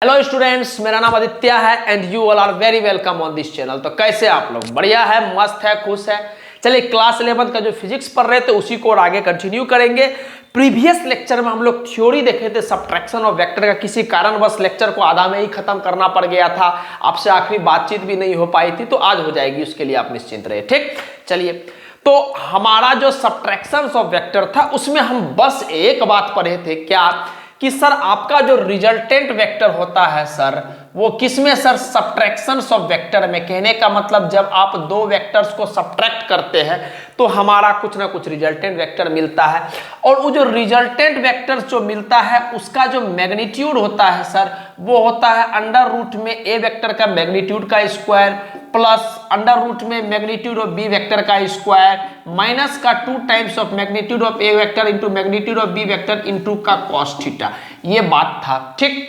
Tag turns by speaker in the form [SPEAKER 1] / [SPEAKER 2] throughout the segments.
[SPEAKER 1] Hello students, मेरा नाम आदित्य है and you all are very welcome on this channel. तो कैसे आप लोग? बढ़िया है, मस्त है, खुश है। चलिए क्लास 11 का जो फिजिक्स पढ़ रहे थे उसी को और आगे कंटिन्यू करेंगे। प्रीवियस लेक्चर में हम लोग थ्योरी देखे थे सब्ट्रैक्शन ऑफ वेक्टर का। किसी कारणवश लेक्चर को आधा में ही खत्म करना पड़ गया था, आपसे आखिरी बातचीत भी नहीं हो पाई थी, तो आज हो जाएगी, उसके लिए आप निश्चिंत रहे। ठीक, चलिए। तो हमारा जो सब्ट्रैक्शन ऑफ वेक्टर था उसमें हम बस एक बात पढ़े थे, क्या कि सर आपका जो रिजल्टेंट वेक्टर होता है सर वो किसमें? सर सब्ट्रैक्शन ऑफ वेक्टर में। कहने का मतलब जब आप दो वेक्टर्स को सब्ट्रैक्ट करते हैं तो हमारा कुछ ना कुछ रिजल्टेंट वेक्टर मिलता है, और वो जो रिजल्टेंट वेक्टर जो मिलता है उसका जो मैग्नीट्यूड होता है सर वो होता है अंडर रूट में ए वेक्टर का मैग्नीट्यूड का स्क्वायर प्लस अंडर रूट में मैग्नीट्यूड ऑफ बी वेक्टर का स्क्वायर माइनस का 2 times of magnitude of A vector into magnitude of B vector into का कॉस थीटा। ये बात था, ठीक,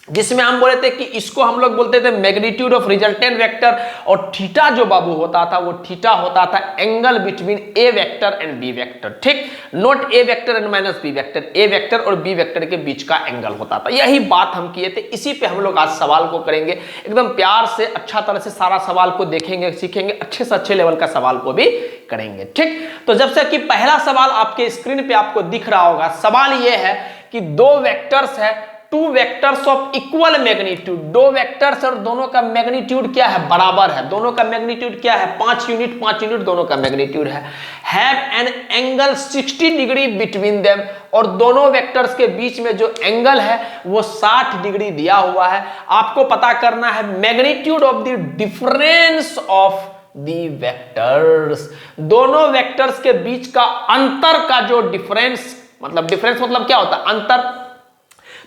[SPEAKER 1] जिसमें हम बोले थे कि इसको हम लोग बोलते थे मैग्नीट्यूड ऑफ रिजल्टेंट वेक्टर, और थीटा जो बाबू होता था वो थीटा होता था angle between A vector and B vector. ठीक, not a vector and minus b vector, a vector और बी वेक्टर के बीच का एंगल होता था। यही बात हम किए थे, इसी पे हम लोग आज सवाल को करेंगे। एकदम प्यार से अच्छा तरह से सारा सवाल को देखेंगे, सीखेंगे, अच्छे से अच्छे लेवल का सवाल को भी करेंगे। ठीक, तो जब से कि पहला सवाल आपके स्क्रीन पे आपको दिख रहा होगा, सवाल ये है कि दो वेक्टर्स है, two vectors of equal magnitude, दो वेक्टर्स और दोनों का मैग्नीट्यूड क्या है? बराबर है। दोनों का मैग्नीट्यूड क्या है? 5 यूनिट, 5 यूनिट दोनों का मैग्नीट्यूड है। Have an angle 60 degree between them, और दोनों वेक्टर्स के बीच में जो एंगल है वो 60 डिग्री दिया हुआ है। आपको पता करना है magnitude of the difference of the vectors, दोनों वेक्टर्स के बीच का अंतर का जो डिफरेंस, मतलब डिफरेंस मतलब क्या होता है? अंतर।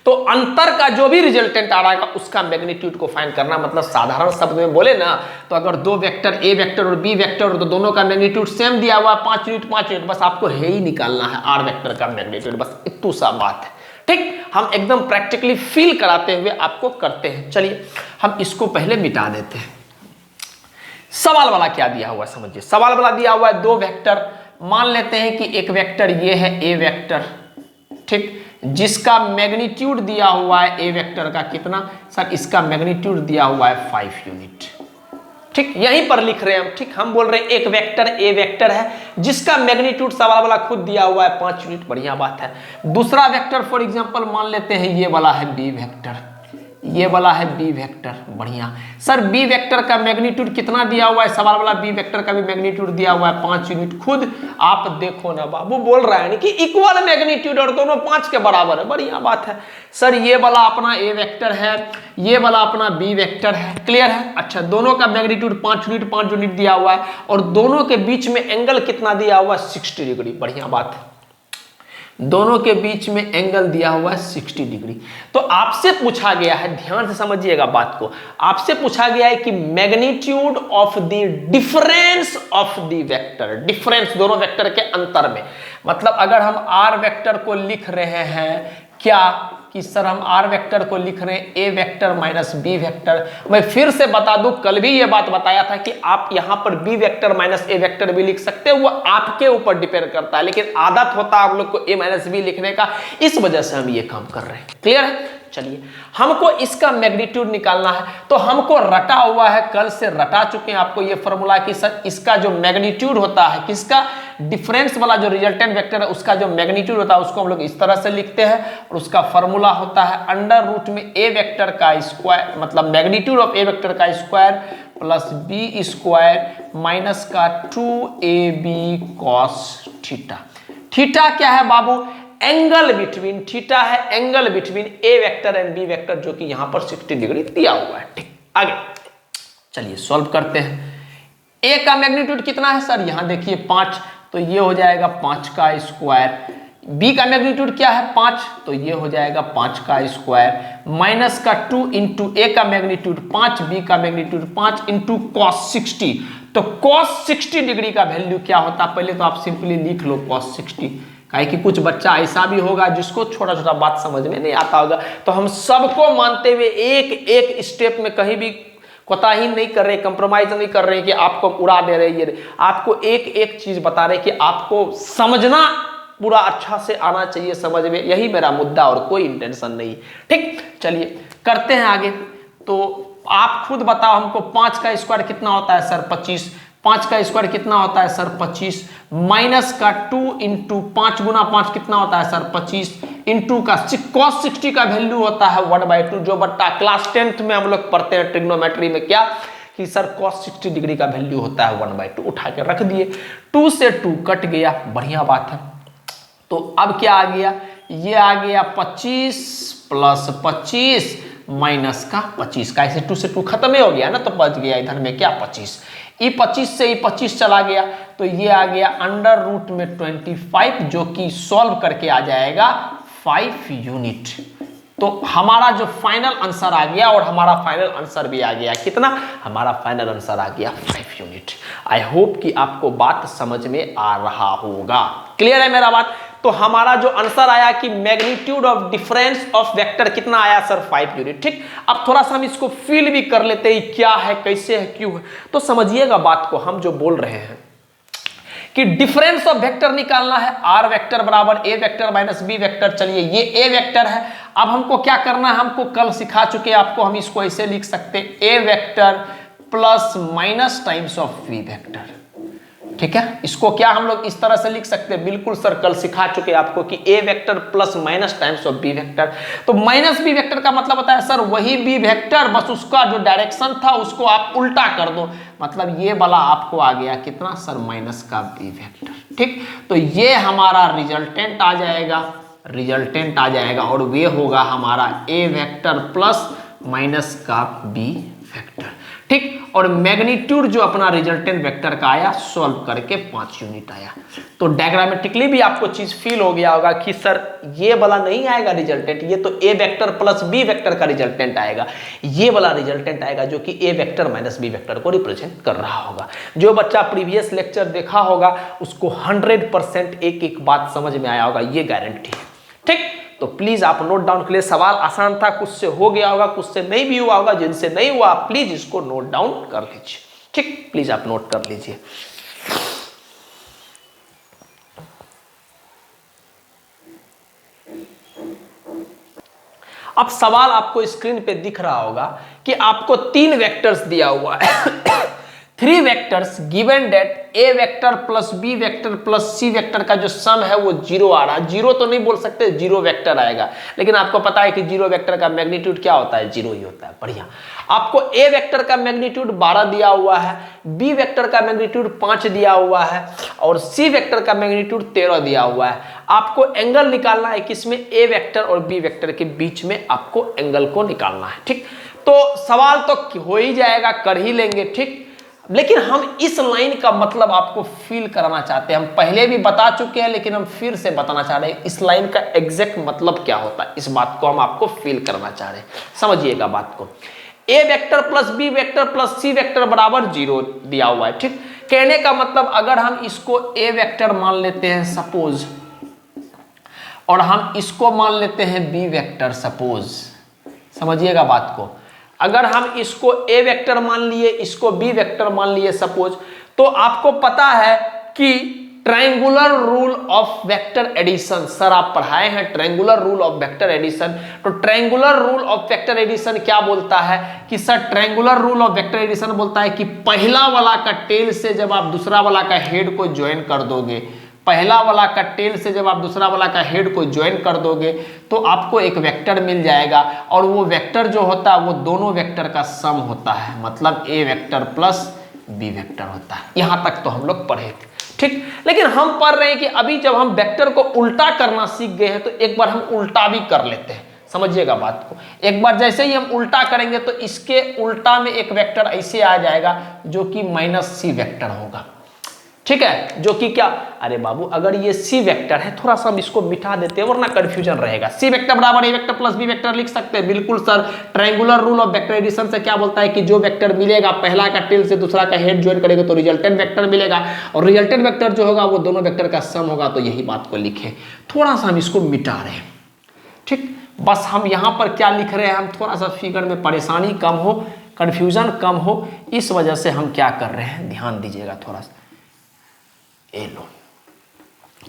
[SPEAKER 1] तो अंतर का जो भी रिजल्टेंट आ रहा है उसका मैग्नीट्यूड को फाइंड करना। मतलब साधारण शब्द में बोले ना तो अगर दो वेक्टर ए वेक्टर और बी वेक्टर, तो दोनों का मैग्नीट्यूड सेम दिया हुआ है 5 यूनिट 5 यूनिट, बस आपको है ही निकालना है आर वेक्टर का मैग्नीट्यूड, बस इतनी सा बात है। ठीक, हम एकदम प्रैक्टिकली फील कराते हुए आपको करते हैं। चलिए हम इसको पहले मिटा देते हैं। सवाल वाला क्या दिया हुआ है समझिए। सवाल वाला दिया हुआ है दो वेक्टर, मान लेते हैं कि एक वेक्टर ये है ए वेक्टर, ठीक, जिसका मैग्नीट्यूड दिया हुआ है ए वेक्टर का कितना? सर इसका मैग्नीट्यूड दिया हुआ है 5 यूनिट। ठीक, यहीं पर लिख रहे हैं हम। ठीक, हम बोल रहे हैं एक वेक्टर ए वेक्टर है जिसका मैग्नीट्यूड सवाल वाला खुद दिया हुआ है 5 यूनिट, बढ़िया बात है। दूसरा वेक्टर फॉर एग्जांपल मान लेते हैं ये वाला है बी वेक्टर, ये वाला है बी वेक्टर, बढ़िया। सर बी वेक्टर का मैग्नीट्यूड कितना दिया हुआ है? सवाल वाला बी वेक्टर का भी मैग्नीट्यूड दिया हुआ है 5 यूनिट। खुद आप देखो ना, बाबू बोल रहा है कि इक्वल मैग्नीट्यूड और दोनों 5 के बराबर है, बढ़िया बात है। सर ये वाला अपना ए वेक्टर है, ये वाला अपना बी वेक्टर है, क्लियर है? अच्छा, दोनों का मैग्नीट्यूड 5 यूनिट दिया हुआ है और दोनों के बीच में एंगल कितना दिया हुआ है? 60 डिग्री, बढ़िया बात है। दोनों के बीच में एंगल दिया हुआ है 60 डिग्री। तो आपसे पूछा गया है, ध्यान से समझिएगा बात को, आपसे पूछा गया है कि magnitude of the difference of the vector, difference दोनों वेक्टर के अंतर में। मतलब अगर हम आर वेक्टर को लिख रहे हैं क्या कि सर हम आर वेक्टर को लिख रहे हैं a vector minus b vector, मैं फिर से बता दूं, कल भी ये बात बताया था कि आप यहां पर बी वेक्टर माइनस ए वेक्टर भी लिख सकते हो, वो आपके ऊपर डिपेंड करता है, लेकिन आदत होता है आप लोग को ए माइनस बी लिखने का, इस वजह से हम ये काम कर रहे हैं। क्लियर है? चलिए, हमको इसका मैग्नीट्यूड निकालना है, तो हमको रटा हुआ है, कल से रटा चुके हैं आपको ये फॉर्मूला कि सर इसका जो मैग्नीट्यूड होता है, किसका? डिफरेंस वाला जो रिजल्टेंट वेक्टर है उसका जो मैग्नीट्यूड होता है उसको हम लोग इस तरह से लिखते हैं, और उसका फॉर्मूला होता है अंडर रूट में ए वेक्टर का स्क्वायर, मतलब मैग्नीट्यूड ऑफ ए वेक्टर का square plus B square minus का 2ab कॉस थीटा। थीटा क्या है बाबू? एंगल बिटवीन, थीटा है angle between A vector and B vector, जो कि यहां पर 60 डिग्री दिया हुआ है। ठीक, आगे चलिए सॉल्व करते हैं। ए का मैग्नीट्यूड कितना है सर? यहां देखिए 5, तो ये हो जाएगा 5 का स्क्वायर। बी का मैग्नीट्यूड क्या है? 5, तो ये हो जाएगा 5 का स्क्वायर माइनस का 2 इंटू ए का मैग्नीट्यूड 5, बी का मैग्नीट्यूड 5 इंटू कॉस 60। तो कॉस 60 डिग्री का वैल्यू क्या होता है? पहले तो आप सिंपली लिख लो कॉस 60, काहे कि कुछ बच्चा ऐसा भी होगा जिसको छोटा छोटा बात समझ में नहीं आता होगा, तो हम सबको मानते हुए एक एक स्टेप में कहीं भी कोताही नहीं कर रहे, कंप्रोमाइज नहीं कर रहे कि आपको उड़ा दे रहे, ये आपको एक एक चीज बता रहे कि आपको समझना पूरा अच्छा से आना चाहिए समझ में, यही मेरा मुद्दा और कोई इंटेंशन नहीं। ठीक, चलिए करते हैं आगे। तो आप खुद बताओ हमको 5 का स्क्वायर कितना होता है सर 25, 5 का स्क्वायर कितना होता है सर 25, माइनस का 2 इंटू 5 गुना 5 कितना होता है सर 25, इंटू का cos 60 का वैल्यू होता है 1/2, जो बट्टा क्लास 10th में हम लोग पढ़ते हैं ट्रिग्नोमेट्री में क्या कि सर cos 60 डिग्री का वैल्यू होता है 1/2, उठा के रख दिए। 2 से 2 कट गया, बढ़िया बात है। तो अब क्या आ गया, ये आ गया 25 प्लस 25 माइनस का 25 का, ऐसे 2 से 2 खत्म ही हो गया ना, तो बच गया इधर में क्या 25, ये 25 से ये 25 चला गया, तो ये आ गया अंडर रूट में 25, जो कि सॉल्व करके आ जाएगा 5 यूनिट। तो हमारा जो फाइनल आंसर आ गया, और हमारा फाइनल आंसर भी आ गया कितना, हमारा फाइनल आंसर आ गया 5 यूनिट। आई होप कि आपको बात समझ में आ रहा होगा, क्लियर है मेरा बात। तो हमारा जो आंसर आया कि magnitude of difference of vector कितना आया सर 5 यूनिट। ठीक, अब थोड़ा सा हम इसको फील भी कर लेते हैं, क्या है, कैसे है, क्यों है। तो समझिएगा बात को, हम जो बोल रहे हैं कि डिफरेंस ऑफ वेक्टर निकालना है, आर वेक्टर बराबर A vector minus b vector. चलिए ये ए वेक्टर है, अब हमको क्या करना है, हमको कल सिखा चुके आपको, हम इसको ऐसे लिख सकते हैं a vector plus minus times of B vector. ठीक है, इसको क्या हम लोग इस तरह से लिख सकते हैं, बिल्कुल सर कल सिखा चुके आपको कि a vector plus minus times of B vector. तो माइनस बी वेक्टर का मतलब होता है सर वही बी वेक्टर, बस उसका जो डायरेक्शन था उसको आप उल्टा कर दो, मतलब ये वाला आपको आ गया कितना सर माइनस का बी वेक्टर। ठीक, तो ये हमारा रिजल्टेंट आ जाएगा, रिजल्टेंट आ जाएगा, और वे होगा हमारा ए वेक्टर प्लस माइनस का बी वेक्टर। ठीक, और मैग्नीट्यूड जो अपना रिजल्टेंट वेक्टर का आया सॉल्व करके 5 यूनिट आया। तो डायग्रामेटिकली भी आपको चीज फील हो गया होगा कि सर ये वाला नहीं आएगा रिजल्टेंट, ये तो ए वेक्टर प्लस बी वेक्टर का रिजल्टेंट आएगा, ये वाला रिजल्टेंट आएगा जो कि a vector minus b vector को रिप्रेजेंट कर रहा होगा। जो बच्चा प्रीवियस लेक्चर देखा होगा उसको 100% एक एक बात समझ में आया होगा, ये गारंटी है। ठीक, तो प्लीज आप नोट डाउन के लिए, सवाल आसान था, कुछ से हो गया होगा, कुछ से नहीं भी हुआ होगा, जिनसे नहीं हुआ प्लीज इसको नोट डाउन कर लीजिए। ठीक, प्लीज आप नोट कर लीजिए। अब सवाल आपको स्क्रीन पे दिख रहा होगा कि आपको 3 वेक्टर्स दिया हुआ है 3 vectors given that a vector plus B vector plus c vector का जो सम है वो 0 आ रहा है। 0 तो नहीं बोल सकते, 0 वेक्टर आएगा, लेकिन आपको पता है कि 0 वेक्टर का मैग्नीट्यूड क्या होता है, 0 ही होता है। बढ़िया, आपको ए वेक्टर का मैग्नीट्यूड 12 दिया हुआ है, बी वेक्टर का मैग्नीट्यूड 5 दिया हुआ है, और सी वेक्टर का मैग्नीट्यूड 13 दिया हुआ है। आपको एंगल निकालना है किसमें, ए वेक्टर और बी वेक्टर के बीच में आपको एंगल को निकालना है। ठीक, तो सवाल तो हो ही जाएगा, कर ही लेंगे। ठीक, लेकिन हम इस लाइन का मतलब आपको फील कराना चाहते हैं, हम पहले भी बता चुके हैं लेकिन हम फिर से बताना चाह रहे हैं इस लाइन का एग्जैक्ट मतलब क्या होता है, इस बात को हम आपको फील करना चाह रहे हैं। समझिएगा बात को, a vector plus B vector plus c vector बराबर 0 दिया हुआ है। ठीक, कहने का मतलब अगर हम इसको ए वेक्टर मान लेते हैं सपोज, और हम इसको मान लेते हैं बी वेक्टर सपोज, समझिएगा बात को, अगर हम इसको ए वेक्टर मान लिए, इसको बी वेक्टर मान लिए सपोज, तो आपको पता है कि triangular rule of vector addition, sir आप पढ़ाए हैं triangular rule of vector addition. तो triangular rule of vector addition क्या बोलता है कि sir triangular rule of vector addition बोलता है कि पहला वाला का टेल से जब आप दूसरा वाला का हेड को ज्वाइन कर दोगे, पहला वाला का टेल से जब आप दूसरा वाला का हेड को ज्वाइन कर दोगे तो आपको एक वेक्टर मिल जाएगा, और वो वेक्टर जो होता है वो दोनों वेक्टर का सम होता है, मतलब ए वेक्टर प्लस बी वेक्टर होता है। यहां तक तो हम लोग पढ़े थे। ठीक, लेकिन हम पढ़ रहे हैं कि अभी जब हम वेक्टर को उल्टा करना सीख गए हैं तो एक बार हम उल्टा भी कर लेते हैं। समझिएगा बात को, एक बार जैसे ही हम उल्टा करेंगे तो इसके उल्टा में एक वेक्टर ऐसे आ जाएगा जो कि माइनस सी वेक्टर होगा। ठीक है, जो कि क्या, अरे बाबू अगर ये सी वेक्टर है, थोड़ा सा हम इसको मिटा देते हैं वरना कंफ्यूजन रहेगा। सी वेक्टर बराबर A vector plus B vector लिख सकते हैं, बिल्कुल sir. Triangular rule of vector addition से क्या बोलता है कि जो वेक्टर मिलेगा पहला का टेल से दूसरा का हेड ज्वाइन करेगा तो रिजल्टेंट वेक्टर मिलेगा, और रिजल्टेंट वेक्टर जो होगा वो दोनों वेक्टर का सम होगा। तो यही बात को लिखे, थोड़ा सा हम इसको मिटा रहे हैं। ठीक, बस हम यहाँ पर क्या लिख रहे हैं, हम थोड़ा सा फिगर में परेशानी कम हो, कंफ्यूजन कम हो, इस वजह से हम क्या कर रहे हैं, ध्यान दीजिएगा थोड़ा सा। ए लो,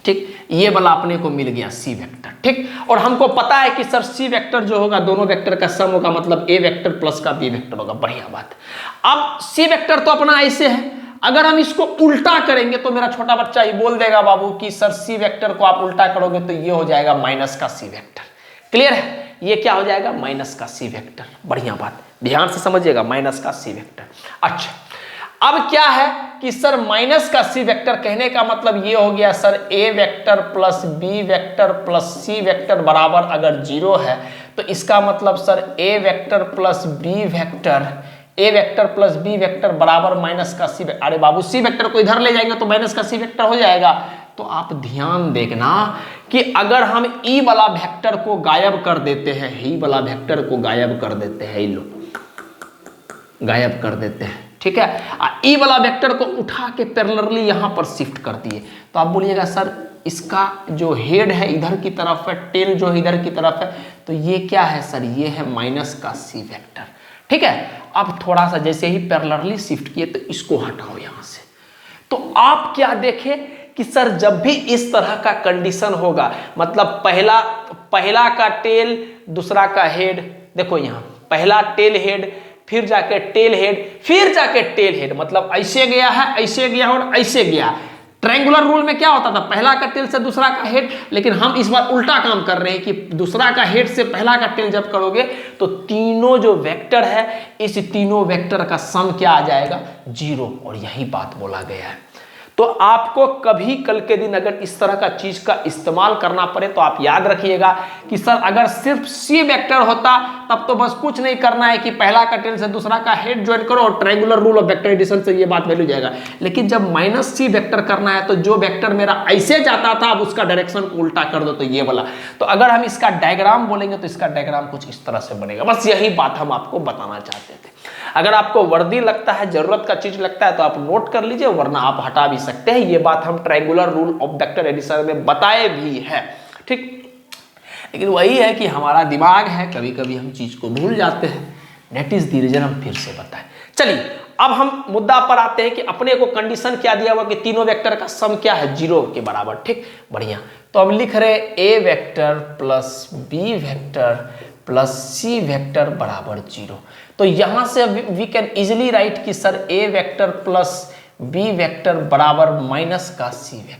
[SPEAKER 1] ठीक, ये वाला अपने को मिल गया सी वेक्टर। ठीक, और हमको पता है कि सर सी वेक्टर जो होगा दोनों वेक्टर का सम होगा, मतलब ए वेक्टर प्लस का बी वेक्टर होगा। बढ़िया बात। अब सी वेक्टर तो अपना ऐसे है, अगर हम इसको उल्टा करेंगे तो मेरा छोटा बच्चा ये बोल देगा बाबू कि सर सी वेक्टर को आप उल्टा करोगे तो ये हो जाएगा माइनस का सी वेक्टर। क्लियर है, ये क्या हो जाएगा माइनस का सी वेक्टर। बढ़िया बात, ध्यान से समझिएगा, माइनस का सी वेक्टर। अच्छा, अब क्या है कि सर माइनस का सी वेक्टर कहने का मतलब ये हो गया sir a vector plus B vector plus c vector बराबर अगर 0 है तो इसका मतलब sir a vector plus B vector, a vector plus B vector बराबर माइनस का सी वेक्टर। अरे बाबू सी वेक्टर को इधर ले जाएंगे तो माइनस का सी वेक्टर हो जाएगा। तो आप ध्यान देखना कि अगर हम ई वाला वेक्टर को गायब कर देते हैं, ई वाला वेक्टर को गायब कर देते हैं, लो गायब कर देते हैं, ठीक है, ई वाला वेक्टर को उठा के पैरेलली यहां पर शिफ्ट कर दिए तो आप बोलिएगा सर इसका जो हेड है इधर की तरफ है, टेल जो इधर की तरफ है, तो ये क्या है सर, ये है माइनस का सी वेक्टर। ठीक है, अब थोड़ा सा जैसे ही पैरेलली शिफ्ट किए तो इसको हटाओ यहां से, तो आप क्या देखें कि सर जब भी इस तरह का कंडीशन होगा, मतलब पहला का टेल दूसरा का हेड, देखो यहां पहला टेल हेड, फिर जाके टेल हेड, फिर जाके टेल हेड, मतलब ऐसे गया है, ऐसे गया और ऐसे गया। ट्रायंगुलर रूल में क्या होता था, पहला का टेल से दूसरा का हेड, लेकिन हम इस बार उल्टा काम कर रहे हैं कि दूसरा का हेड से पहला का टेल जब करोगे तो तीनों जो वेक्टर है इस तीनों वेक्टर का सम क्या आ जाएगा 0, और यही बात बोला गया है। तो आपको कभी कल के दिन अगर इस तरह का चीज का इस्तेमाल करना पड़े तो आप याद रखिएगा कि सर अगर सिर्फ सी वेक्टर होता तब तो बस कुछ नहीं करना है कि पहला का टेल से दूसरा का हेड ज्वाइन करो और triangular rule of vector addition से ये बात वैल्यू जाएगा। लेकिन जब माइनस सी वेक्टर करना है तो जो वेक्टर मेरा ऐसे जाता था अब उसका डायरेक्शन को उल्टा कर दो, तो ये वाला। तो अगर हम इसका डायग्राम बोलेंगे तो इसका डायग्राम कुछ इस तरह से बनेगा। बस यही बात हम आपको बताना चाहते थे। अगर आपको वर्दी लगता है, जरूरत का चीज लगता है तो आप नोट कर लीजिए, वरना आप हटा भी सकते हैं। ये बात हम triangular rule of vector addition में बताए भी है। ठीक, लेकिन वही है कि हमारा दिमाग है, कभी कभी हम चीज को भूल जाते हैं। दैट इज द रीजन हम फिर से बताएं। चलिए अब हम मुद्दा पर आते हैं कि अपने को कंडीशन क्या दिया हुआ कि तीनों वेक्टर का सम क्या है 0 के बराबर। ठीक, बढ़िया। तो हम लिख रहे हैं a vector plus B vector plus c vector बराबर 0। तो यहां से वी कैन इजिली राइट कि sir a vector plus B vector बराबर माइनस का सी वेक्टर।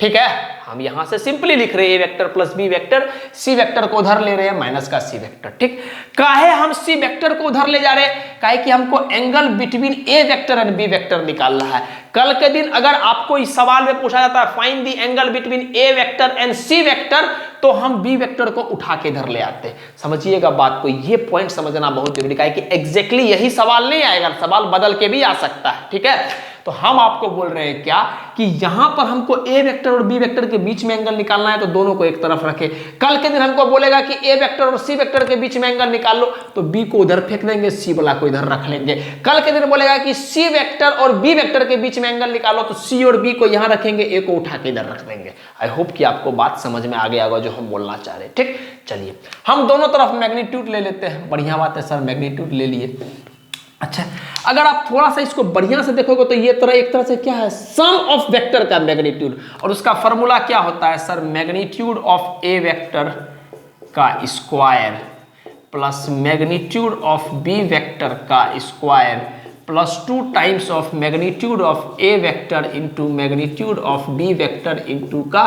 [SPEAKER 1] ठीक है, हम यहां से सिंपली लिख रहे हैं a vector plus B vector, C vector को उधर ले रहे हैं माइनस का सी वेक्टर। ठीक, काहे हम सी वेक्टर को उधर ले जा रहे हैं, काहे कि हमको angle between A vector and B vector निकालना है। कल के दिन अगर आपको इस सवाल में पूछा जाता है find the angle between A vector and C vector, तो हम बी वेक्टर को उठा के इधर ले आते हैं। समझिएगा बात को, ये पॉइंट समझना बहुत जरूरी है कि एग्जैक्टली यही सवाल नहीं आएगा, सवाल बदल के भी आ सकता है। ठीक है, तो हम आपको बोल रहे हैं क्या कि यहां पर हमको ए वेक्टर और बी वेक्टर के बीच में एंगल निकालना है, तो दोनों को एक तरफ रखें। कल के दिन हमको बोलेगा कि ए वेक्टर और सी वेक्टर के बीच में एंगल निकाल लो, तो बी को उधर फेंक देंगे, सी वाला को इधर रख लेंगे। कल के दिन बोलेगा कि सी वेक्टर और बी वेक्टर के बीच में एंगल निकालो, तो सी और बी को यहां रखेंगे, ए को उठा के इधर रख देंगे। आई होप कि आपको बात समझ में आ गया होगा जो हम बोलना चाह रहे हैं। ठीक, चलिए हम दोनों तरफ मैग्नीट्यूड ले लेते हैं। बढ़िया बात है सर, मैग्नीट्यूड ले लिए। अच्छा, अगर आप थोड़ा सा इसको बढ़िया से देखोगे तो ये तरह एक तरह से क्या है, सम ऑफ वेक्टर का मैग्नीट्यूड, और उसका फॉर्मूला क्या होता है sir, magnitude of A vector का square plus magnitude of B vector का square plus 2 times of magnitude of A vector into magnitude of B vector into का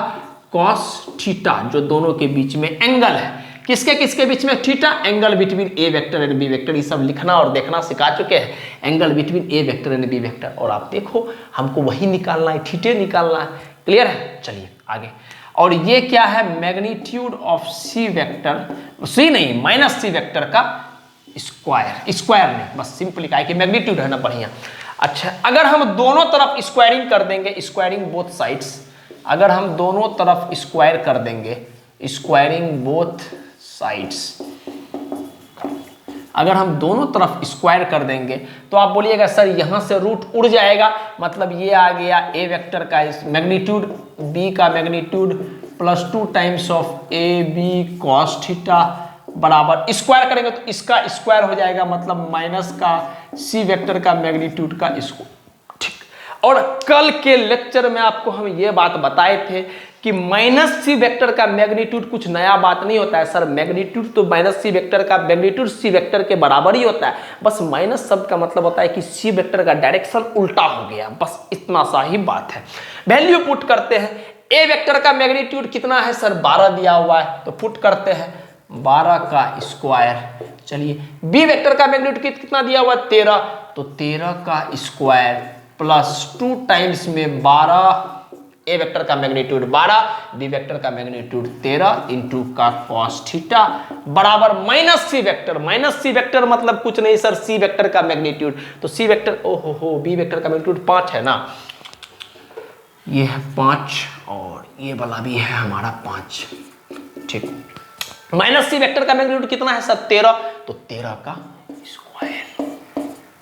[SPEAKER 1] कॉस थीटा, जो दोनों के बीच में एंगल है। किसके किसके बीच में theta, angle between A vector and B vector. ये सब लिखना और देखना सिखा चुके हैं, angle between A vector and B vector. और आप देखो हमको वही निकालना है, थीटे निकालना है। क्लियर है, चलिए आगे। और ये क्या है, मैग्नीट्यूड ऑफ सी वेक्टर, सी नहीं माइनस सी वेक्टर का स्क्वायर, स्क्वायर नहीं बस सिंपली का है कि मैग्नीट्यूड है ना। बढ़िया। अच्छा, अगर हम दोनों तरफ स्क्वायरिंग कर देंगे, स्क्वायरिंग बोथ साइड्स, अगर हम दोनों तरफ स्क्वायर कर देंगे, स्क्वायरिंग बोथ साइड्स, अगर हम दोनों तरफ स्क्वायर कर देंगे तो आप बोलिएगा सर यहां से रूट उड़ जाएगा, मतलब ये आ गया ए वेक्टर का मैग्नीट्यूड, बी का magnitude plus 2 times of A B cos theta बराबर, स्क्वायर करेंगे तो इसका स्क्वायर हो जाएगा, मतलब माइनस का सी वेक्टर का मैग्नीट्यूड का स्क्वायर। ठीक, और कल के लेक्चर में आपको हम ये बात बताए थे कि माइनस सी वेक्टर का मैग्नीट्यूड कुछ नया बात नहीं होता है सर। मैग्नीट्यूड तो माइनस सी वेक्टर का मैग्नीट्यूड सी वेक्टर के बराबर ही होता है, बस माइनस शब्द का मतलब होता है कि सी वेक्टर का डायरेक्शन उल्टा हो गया, बस इतना सा ही बात है। वैल्यू पुट करते हैं। ए वेक्टर का मैग्नीट्यूड कितना है सर? 12 दिया हुआ है, तो पुट करते हैं 12 का स्क्वायर। चलिए, बी वेक्टर का मैग्नीट्यूड कितना दिया हुआ है? 13, तो 13 का स्क्वायर प्लस 2 टाइम्स में 12। ए वेक्टर का मैग्नीट्यूड 12, बी वेक्टर का मैग्नीट्यूड 13 इंटू का कॉस थीटा बराबर minus C vector. Minus C vector मतलब कुछ नहीं सर, सी वेक्टर का मैग्नीट्यूड। तो सी वेक्टर, ओहो हो, बी वेक्टर का मैग्नीट्यूड 5 है ना, ये है 5 और ये वाला भी है हमारा 5, ठीक। माइनस सी वेक्टर का मैग्नीट्यूड कितना है सर? 13, तो 13 का स्क्वायर।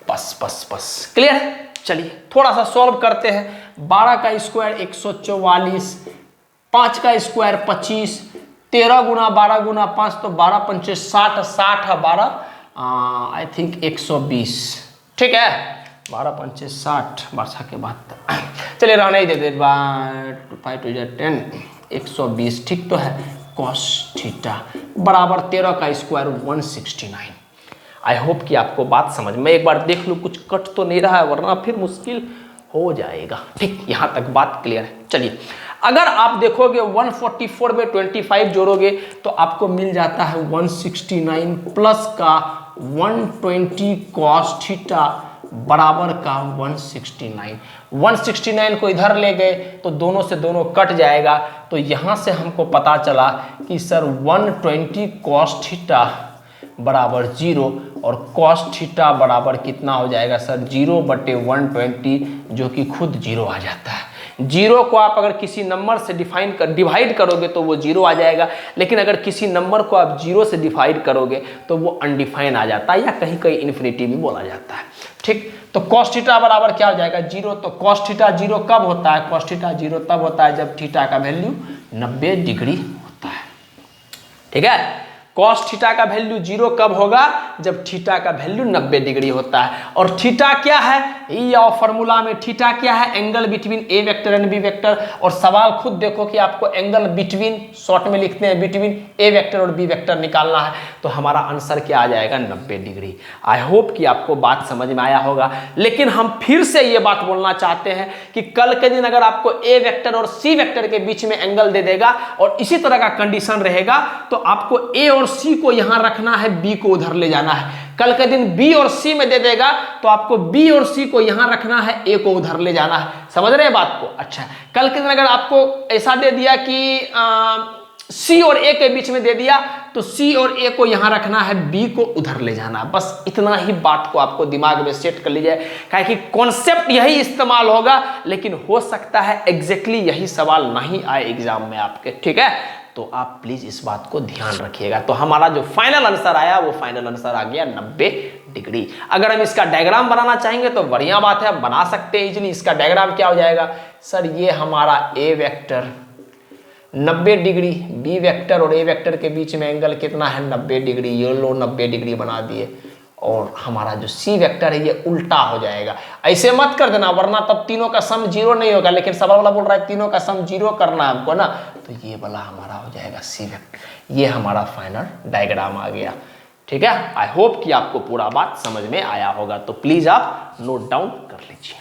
[SPEAKER 1] बस बस बस, क्लियर है। चलिए थोड़ा सा सॉल्व करते हैं। 12 का स्क्वायर 144, 5 का स्क्वायर 25, 13 गुना 12 गुना 5 तो 12 पंचे 60, 60 है 12, आई थिंक 120, ठीक है। 12 पंचे 60, वर्षा के बाद चलिए रहने ही दे दे, 5 2 10, 120, ठीक तो है। कॉस थीटा बराबर 13 का स्क्वायर 169। आई होप कि आपको बात समझ में, एक बार देख लूँ कुछ कट तो नहीं रहा है, वरना फिर मुश्किल हो जाएगा, ठीक। यहाँ तक बात क्लियर है। चलिए, अगर आप देखोगे 144 में 25 जोड़ोगे तो आपको मिल जाता है 169 प्लस का 120 कॉस थीटा बराबर का 169। 169 को इधर ले गए तो दोनों से दोनों कट जाएगा, तो यहाँ से हमको पता चला कि सर 120 कॉस थीटा बराबर 0 और कॉस थीटा बराबर कितना हो जाएगा सर? 0/120, जो कि खुद 0 आ जाता है। 0 को आप अगर किसी नंबर से डिवाइड करोगे तो वो 0 आ जाएगा, लेकिन अगर किसी नंबर को आप 0 से डिवाइड करोगे तो वो अनडिफाइन आ जाता है, या कहीं कहीं इन्फिनिटी भी बोला जाता है, ठीक। तो कॉस थीटा बराबर क्या हो जाएगा? 0। तो कॉस थीटा 0 कब होता है? कॉस थीटा 0 तब होता है जब थीटा का वैल्यू 90 डिग्री होता है, ठीक है। कॉस थीटा का वैल्यू 0 कब होगा? जब थीटा का वैल्यू 90 डिग्री होता है। और थीटा क्या है? ये फॉर्मूला में थीटा क्या है? Angle between A vector and B vector. और सवाल खुद देखो कि आपको एंगल बिटवीन, शॉर्ट में लिखते हैं बिटवीन ए वेक्टर और बी वेक्टर निकालना है, तो हमारा आंसर क्या आ जाएगा? 90 डिग्री। आई होप कि आपको बात समझ में आया होगा। लेकिन हम फिर से ये बात बोलना चाहते हैं कि कल के दिन अगर आपको ए वेक्टर और सी वेक्टर के बीच में एंगल दे देगा और इसी तरह का कंडीशन रहेगा, तो आपको ए और सी को यहां रखना है, बी को उधर ले जाना है। कल के दिन बी और सी में दे देगा तो आपको बी और सी को यहां रखना है, ए को उधर ले जाना है। समझ रहे हैं बात को? अच्छा, कल के दिन अगर आपको ऐसा दे दिया कि सी और ए के बीच में दे दिया तो सी और ए को यहां रखना है, बी को उधर ले जाना। बस इतना ही बात को आपको दिमाग में सेट कर लीजिए, काहे कि कॉन्सेप्ट यही इस्तेमाल होगा, लेकिन हो सकता है एग्जैक्टली यही सवाल नहीं आए एग्जाम में आपके, ठीक है। तो आप प्लीज इस बात को ध्यान रखिएगा। तो हमारा जो फाइनल आंसर आया वो फाइनल आंसर आ गया 90 डिग्री। अगर हम इसका डायग्राम बनाना चाहेंगे तो बढ़िया बात है, बना सकते हैं इजीली। इसका डायग्राम क्या हो जाएगा सर? ये हमारा ए वेक्टर 90 डिग्री, बी वेक्टर और ए वेक्टर के बीच में एंगल कितना है? 90 डिग्री। ये लो 90 डिग्री बना दिए। और हमारा जो सी वेक्टर है ये उल्टा हो जाएगा। ऐसे मत कर देना, वरना तब तीनों का सम 0 नहीं होगा। लेकिन सवाल वाला बोल रहा है तीनों का सम 0 करना है हमको ना, तो ये वाला हमारा हो जाएगा सी वेक्टर। ये हमारा फाइनल डायग्राम आ गया, ठीक है। आई होप कि आपको पूरा बात समझ में आया होगा। तो प्लीज आप नोट डाउन कर लीजिए।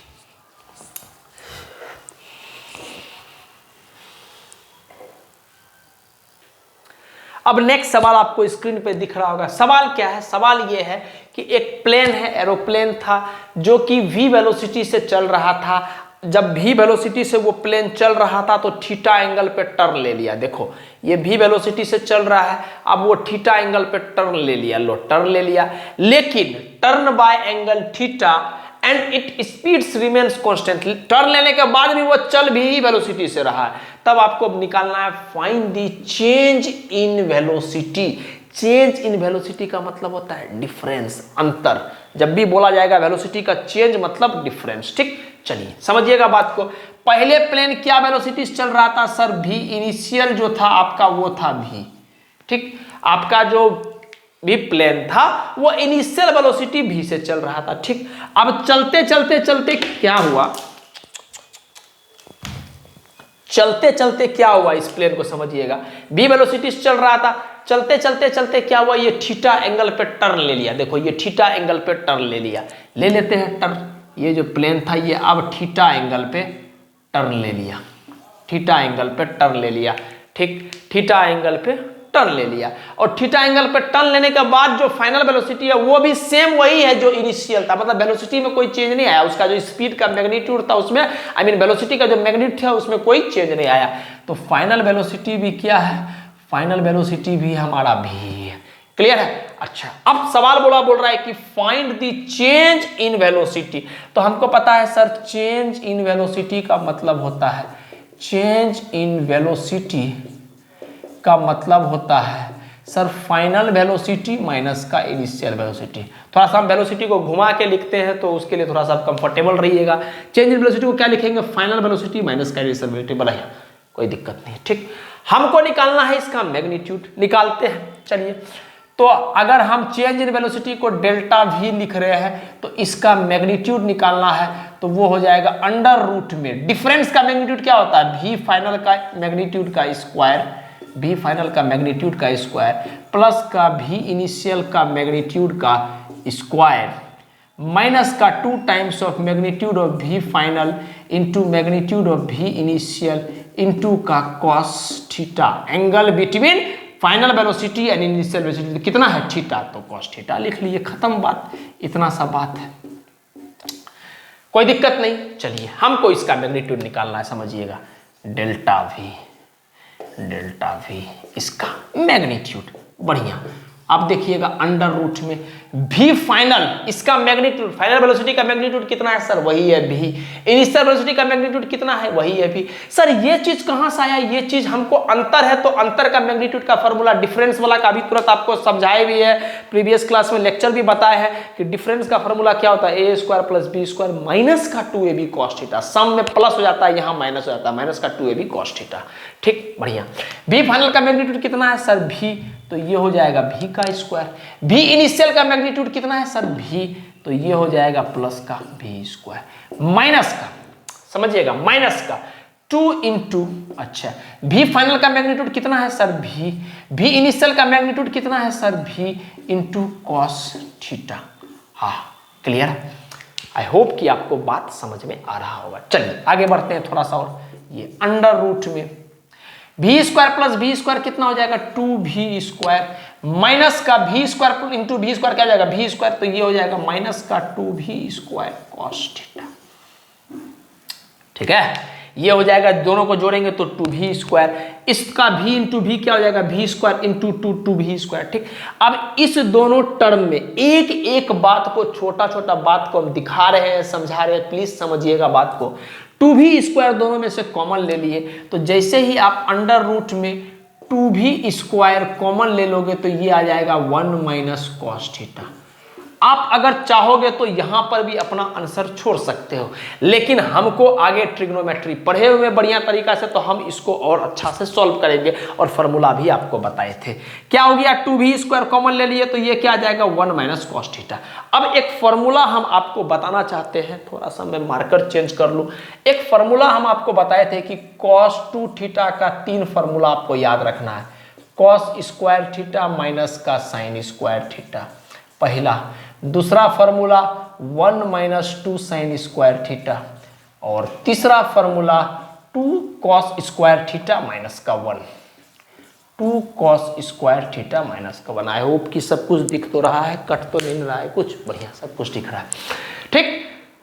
[SPEAKER 1] अब नेक्स्ट सवाल आपको स्क्रीन पे दिख रहा होगा। सवाल क्या है? सवाल ये है कि एक प्लेन है, एरोप्लेन था, जो कि v वेलोसिटी से चल रहा था। जब v वेलोसिटी से वो प्लेन चल रहा था तो थीटा एंगल पे टर्न ले लिया। देखो ये v वेलोसिटी से चल रहा है, अब वो थीटा एंगल पे टर्न ले लिया। लो टर्न ले लिया, लेकिन turn by angle theta and it speeds remains constant. Turn लेने के बाद भी वो चल भी वेलोसिटी से रहा है। तब आपको निकालना है find the change in velocity. Change in velocity का मतलब होता है डिफरेंस, अंतर। जब भी बोला जाएगा वेलोसिटी का चेंज मतलब डिफरेंस, ठीक। चलिए समझिएगा बात को। पहले प्लेन क्या वेलोसिटी से चल रहा था सर? v इनिशियल जो था आपका वो था v, ठीक। आपका जो भी प्लेन था वो इनिशियल वेलोसिटी v से चल रहा था, ठीक। अब चलते चलते चलते क्या हुआ? चलते चलते क्या हुआ इस प्लेन को समझिएगा, बी वेलोसिटी चल रहा था, चलते चलते चलते क्या हुआ, ये थीटा एंगल पे टर्न ले लिया। देखो ये थीटा एंगल पे टर्न ले लिया, ले लेते हैं टर्न। ये जो प्लेन था ये अब थीटा एंगल पे टर्न ले लिया, थीटा एंगल पे टर्न ले लिया। ठीक, थीटा एंगल पे टर्न ले लिया, और थीटा एंगल पे टर्न लेने के बाद जो फाइनल वेलोसिटी है वो भी सेम वही है जो इनिशियल था, मतलब वेलोसिटी में कोई चेंज नहीं आया। उसका जो स्पीड का मैग्नीट्यूड था उसमें, आई मीन वेलोसिटी का जो मैग्नीट्यूड था उसमें कोई चेंज नहीं आया। तो फाइनल वेलोसिटी भी क्या है, फाइनल वेलोसिटी भी हमारा भी है। क्लियर है? अच्छा, अब सवाल बोल रहा है कि find the change in velocity. तो हमको पता है सर चेंज इन वेलोसिटी का मतलब होता है, चेंज इन वेलोसिटी का मतलब होता है सर फाइनल वेलोसिटी माइनस का इनिशियल वेलोसिटी। थोड़ा सा हम वेलोसिटी को घुमा के लिखते हैं तो उसके लिए थोड़ा सा कंफर्टेबल रहिएगा। चेंज इन वेलोसिटी को क्या लिखेंगे, फाइनल वेलोसिटी माइनस का इनिशियल वेलोसिटी। बढ़िया, कोई दिक्कत नहीं। ठीक, हमको निकालना है इसका मैग्नीट्यूड, निकालते हैं। चलिए, तो अगर हम चेंज इन वेलोसिटी को डेल्टा वी लिख रहे हैं तो इसका मैग्नीट्यूड निकालना है तो वो हो जाएगा अंडर रूट में, डिफरेंस का मैग्नीट्यूड क्या होता है, वी फाइनल का मैग्नीट्यूड का स्क्वायर, वी फाइनल का मैग्नीट्यूड का स्क्वायर प्लस का वी इनिशियल का मैग्नीट्यूड का स्क्वायर माइनस का 2 times of magnitude of v final into magnitude of v initial into का cos theta, angle between final velocity and initial velocity कितना है, theta, तो कॉस थीटा लिख लिए, खत्म बात, इतना सा बात है, कोई दिक्कत नहीं। चलिए, हमको इसका मैग्नीट्यूड निकालना है, समझिएगा डेल्टा वी इसका मैग्नीट्यूड। बढ़िया, अब देखिएगा अंडर रूट में भी फाइनल, इसका मैग्नीट्यूड, फाइनल वेलोसिटी का मैग्नीट्यूड कितना है सर, वही है भी, इनिशियल वेलोसिटी का मैग्नीट्यूड कितना है, वही है भी। सर ये चीज कहां से आया, ये चीज हमको अंतर है तो अंतर का मैग्नीट्यूड का फॉर्मूला, डिफरेंस वाला का अभी तुरंत आपको समझाए भी है, प्रीवियस क्लास में लेक्चर भी बताया है कि डिफरेंस का फॉर्मूला क्या होता है, a square plus B square minus का 2ab कॉस थीटा, सम में प्लस हो जाता है, यहाँ माइनस हो जाता है, माइनस का 2ab कॉस थीटा। ठीक, बढ़िया। बी फाइनल का मैग्नीट्यूड कितना है सर, भी, तो ये हो जाएगा भी का स्क्वायर। भी इनिशियल का मैग्नीट्यूड कितना है सर, भी, तो ये हो जाएगा प्लस का भी स्क्वायर माइनस का, समझिएगा माइनस का 2 इंटू, अच्छा भी फाइनल का मैग्नीट्यूड कितना है सर, भी इनिशियल का मैग्नीट्यूड कितना है सर, भी इंटू कॉस थीटा। हाँ, क्लियर। आई होप कि आपको बात समझ में आ रहा होगा। चलिए आगे बढ़ते हैं थोड़ा सा और, ये अंडर रूट में भी स्क्वायर प्लस भी स्क्वायर कितना हो जाएगा, 2v स्क्वायर माइनस का भी स्क्वायर इंटू भी स्क्वायर क्या हो जाएगा, भी स्क्वायर, तो ये हो जाएगा माइनस का 2v स्क्वायर कॉस थीटा। ठीक है, ये हो जाएगा, दोनों को जोड़ेंगे तो 2v स्क्वायर, इसका v इंटू भी क्या हो जाएगा, v square into 2v square. ठीक, अब इस दोनों टर्म में एक एक बात को, छोटा छोटा बात को हम दिखा रहे हैं, समझा रहे हैं, प्लीज समझिएगा बात को। 2v स्क्वायर दोनों में से कॉमन ले लिए, तो जैसे ही आप अंडर रूट में 2v स्क्वायर कॉमन ले लोगे तो ये आ जाएगा 1 माइनस कॉस थीटा। आप अगर चाहोगे तो यहां पर भी अपना आंसर छोड़ सकते हो, लेकिन हमको आगे ट्रिग्नोमेट्री पढ़े हुए बढ़िया तरीका से, तो हम इसको और अच्छा से सॉल्व करेंगे और फॉर्मूला भी आपको बताए थे। क्या हो गया, 2v स्क्वायर कॉमन ले लिए तो ये क्या आ जाएगा, 1 माइनस कॉस थीटा। अब एक फॉर्मूला हम आपको बताना चाहते हैं, थोड़ा सा मैं मार्कर चेंज कर लूं। एक फॉर्मूला हम आपको बताए थे कि cos 2 थीटा का 3 फॉर्मूला आपको याद रखना है। cos स्क्वायर थीटा माइनस का साइन स्क्वायर थीटा, पहला। दूसरा formula 1 minus 2 sine square theta, और तीसरा formula 2 cos square theta minus का 1, 2 कॉस स्क्वायर थीटा माइनस का 1। आई होप कि सब कुछ दिख तो रहा है, कट तो नहीं रहा है कुछ, बढ़िया सब कुछ दिख रहा है। ठीक,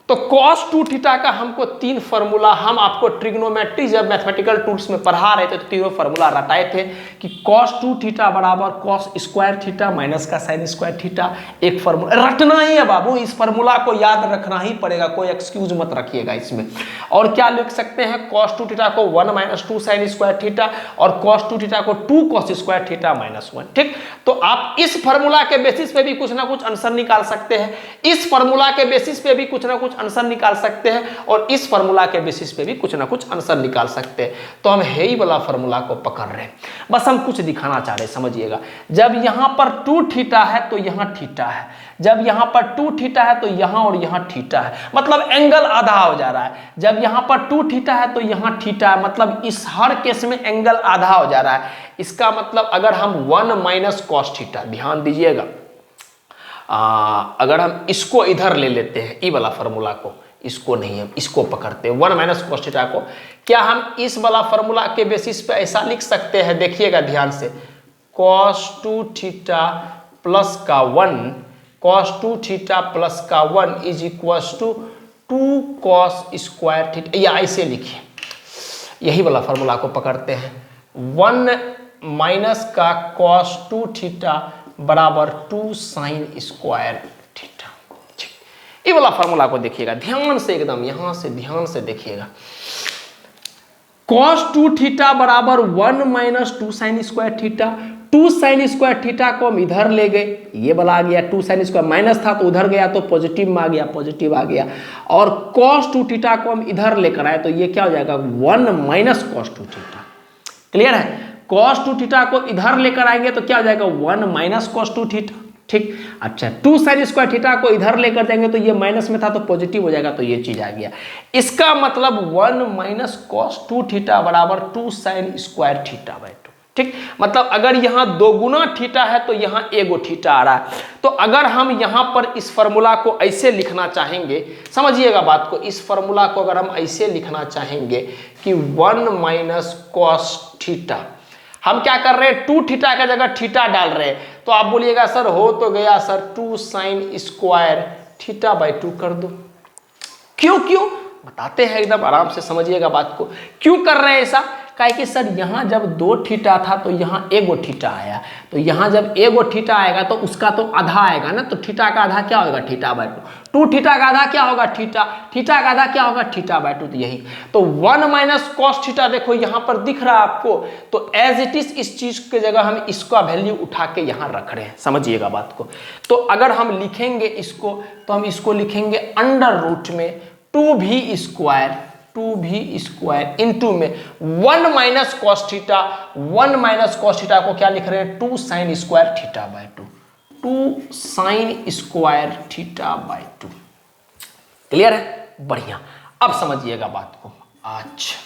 [SPEAKER 1] तो cos 2 थीटा का हमको 3 फॉर्मूला, हम आपको ट्रिग्नोमेट्री जब मैथमेटिकल टूल्स में पढ़ा रहे थे तो तीनों फॉर्मूला रटाए थे कि cos 2 थीटा बराबर cos स्क्वायर थीटा माइनस का साइन स्क्वायर थीटा। एक फॉर्मूला रटना ही है बाबू, इस फॉर्मूला को याद रखना ही पड़ेगा, कोई एक्सक्यूज मत रखिएगा इसमें। और क्या लिख सकते हैं, cos 2 थीटा को 1 माइनस 2 साइन स्क्वायर थीटा और cos 2 थीटा को 2 cos स्क्वायर थीटा माइनस 1। ठीक, तो आप इस फॉर्मूला के बेसिस पे भी कुछ ना कुछ आंसर निकाल सकते हैं, इस फॉर्मूला के बेसिस पे भी कुछ ना कुछ आंसर निकाल सकते हैं, और इस फॉर्मूला के बेसिस पे भी कुछ ना कुछ आंसर निकाल सकते हैं। तो हम हे ही वाला फॉर्मूला को पकड़ रहे हैं, बस हम कुछ दिखाना चाह रहे हैं, समझिएगा। जब यहां पर 2 थीटा है तो यहां थीटा है, जब यहाँ पर 2 थीटा है तो यहाँ और यहाँ थीटा है, मतलब एंगल आधा हो जा रहा है। जब यहाँ पर 2 थीटा है तो यहाँ थीटा है, मतलब इस हर केस में एंगल आधा हो जा रहा है। इसका मतलब अगर हम 1 माइनस कॉस थीटा, ध्यान दीजिएगा, अगर हम इसको इधर ले लेते हैं, ई वाला फॉर्मूला को, इसको नहीं, हम इसको पकड़ते हैं 1 माइनस कॉस थीटा को, क्या हम इस वाला फॉर्मूला के बेसिस पे ऐसा लिख सकते हैं? देखिएगा ध्यान से, cos 2 थीटा प्लस का 1, cos 2 थीटा प्लस का 1 is equals to 2 cos square theta, या ऐसे लिखिए, यही वाला फॉर्मूला को पकड़ते हैं। 1 माइनस का cos 2 थीटा बराबर 2 साइन स्क्वायर थीटा। ठीक, ये वाला फॉर्मूला को देखिएगा ध्यान से, एकदम यहां से ध्यान से देखिएगा। cos 2 थीटा बराबर 1 minus 2 sine square theta. 2 sine square theta को हम इधर ले गए, ये वाला आ गया, 2 साइन स्क्वायर माइनस था तो उधर गया तो पॉजिटिव में आ गया, पॉजिटिव आ गया। और cos 2 थीटा को हम इधर लेकर आए तो ये क्या हो जाएगा? 1 माइनस cos 2 थीटा। क्लियर है? cos 2 थीटा को इधर लेकर आएंगे तो क्या हो जाएगा? 1 माइनस cos 2 थीटा। ठीक, अच्छा, 2 साइन स्क्वायर थीटा को इधर लेकर जाएंगे तो ये माइनस में था तो पॉजिटिव हो जाएगा, तो ये चीज आ गया। इसका मतलब 1 माइनस cos 2 थीटा बराबर 2 साइन स्क्वायर थीटा बाय 2। ठीक, मतलब अगर यहाँ 2 गुना थीटा है तो यहाँ 1 थीटा आ रहा है। तो अगर हम यहाँ पर इस फॉर्मूला को ऐसे लिखना चाहेंगे, समझिएगा बात को, इस फॉर्मूला को अगर हम ऐसे लिखना चाहेंगे कि 1 माइनस cos थीटा, हम क्या कर रहे हैं? 2 थीटा का जगह थीटा डाल रहे हैं, तो आप बोलिएगा सर हो तो गया sir 2 sine square theta by 2 कर दो। क्यों क्यों बताते हैं, एकदम आराम से समझिएगा बात को, क्यों कर रहे हैं ऐसा? काहे कि सर यहाँ जब 2 थीटा था तो यहाँ 1 थीटा आया, तो यहाँ जब 1 थीटा आएगा तो उसका तो आधा आएगा ना, तो थीटा का आधा क्या होगा? Theta by 2। 2 थीटा का आधा क्या होगा? थीटा। थीटा का आधा क्या होगा? Theta by 2। तो यही तो 1 माइनस कॉस थीटा देखो यहाँ पर दिख रहा है आपको, तो एज इट इज इस चीज की जगह हम इसका वैल्यू उठा के यहाँ रख रहे हैं, समझिएगा बात को। तो अगर हम लिखेंगे इसको तो हम इसको लिखेंगे अंडर रूट में 2v स्क्वायर इंटू में 1 minus cos theta. 1 minus cos theta को क्या लिख रहे हैं? 2 sine square theta by 2। 2 sine square theta by 2। Clear है? बढ़िया, अब समझिएगा बात को। अच्छा,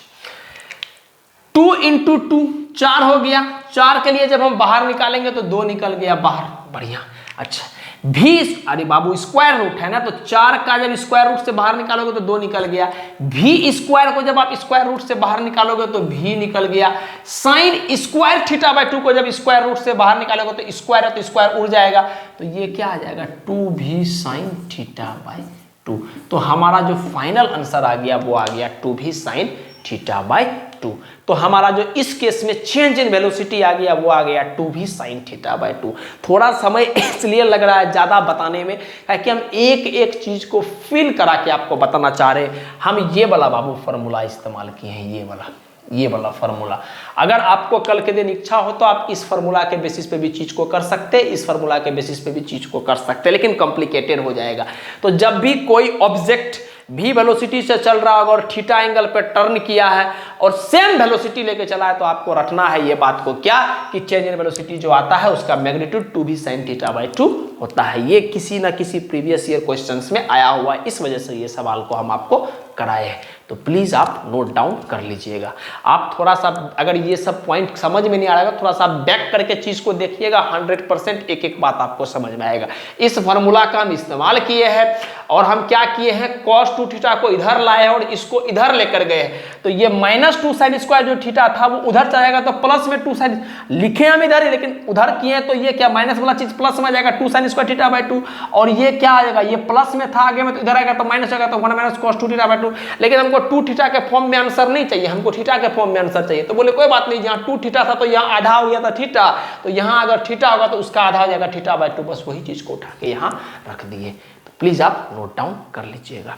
[SPEAKER 1] 2 इंटू 2 4 हो गया। 4 के लिए जब हम बाहर निकालेंगे तो 2 निकल गया बाहर। बढ़िया। अच्छा, भी, अरे बाबू स्क्वायर रूट है ना, तो 4 का जब स्क्वायर रूट से बाहर निकालोगे तो 2 निकल गया। भी स्क्वायर को जब आप स्क्वायर रूट से बाहर निकालोगे तो भी निकल गया। साइन स्क्वायर थीटा बाय 2 को जब स्क्वायर रूट से बाहर निकालोगे तो स्क्वायर है तो स्क्वायर उड़ जाएगा, तो ये क्या आ जाएगा? 2v sine theta by 2। तो हमारा जो फाइनल आंसर आ गया वो आ गया 2v साइन थीटा बाय 2। तो हमारा जो इस केस में चेंज इन वेलोसिटी आ गया वो आ गया 2v साइन थीटा बाय 2। थोड़ा समय इसलिए लग रहा है ज़्यादा बताने में, कि हम एक एक चीज़ को फिल करा के आपको बताना चाह रहे हैं। हम ये वाला बाबू फार्मूला इस्तेमाल किए हैं, ये वाला फार्मूला। अगर आपको कल के दिन इच्छा हो तो आप इस फार्मूला के बेसिस पे भी चीज़ को कर सकते हैं, इस फार्मूला के बेसिस पे भी चीज़ को कर सकते हैं, लेकिन कॉम्प्लिकेटेड हो जाएगा। तो जब भी कोई ऑब्जेक्ट भी वेलोसिटी से चल रहा होगा और थीटा एंगल पे टर्न किया है और सेम वेलोसिटी लेके चला है, तो आपको रखना है ये बात को, क्या कि चेंज इन वेलोसिटी जो आता है उसका magnitude 2v sine theta by 2 होता है। ये किसी ना किसी प्रीवियस ईयर क्वेश्चंस में आया हुआ है, इस वजह से ये सवाल को हम आपको कराए हैं। तो प्लीज़ आप नोट डाउन कर लीजिएगा। आप थोड़ा सा अगर ये सब पॉइंट समझ में नहीं आ रहा है, थोड़ा सा बैक करके चीज़ को देखिएगा, 100% एक एक बात आपको समझ में आएगा। इस फार्मूला का हम इस्तेमाल किए हैं और हम क्या किए हैं? cos 2 थीटा को इधर लाए और इसको इधर लेकर गए। तो ये माइनस 2 साइन स्क्वायर जो थीटा था वो उधर चलाएगा, तो प्लस में 2 साइन लिखे हम इधर ही, लेकिन उधर किए तो ये क्या माइनस वाला चीज प्लस में आ जाएगा 2 साइन स्क्वायर थीटा बाय 2। और ये क्या आ जाएगा? ये प्लस में था आगे में, तो इधर आएगा तो माइनस आएगा, तो 1 माइनस cos 2 थीटा बाय 2। लेकिन हमको 2 थीटा के फॉर्म में आंसर नहीं चाहिए, हमको थीटा के फॉर्म में आंसर चाहिए। तो बोले कोई बात नहीं, यहाँ 2 थीटा था तो यहाँ आधा हो गया था थीटा, तो यहाँ अगर थीटा होगा तो उसका आधा हो जाएगा थीटा बाय 2। बस वही चीज को उठा के यहाँ रख दिए। तो प्लीज आप नोट डाउन कर लीजिएगा।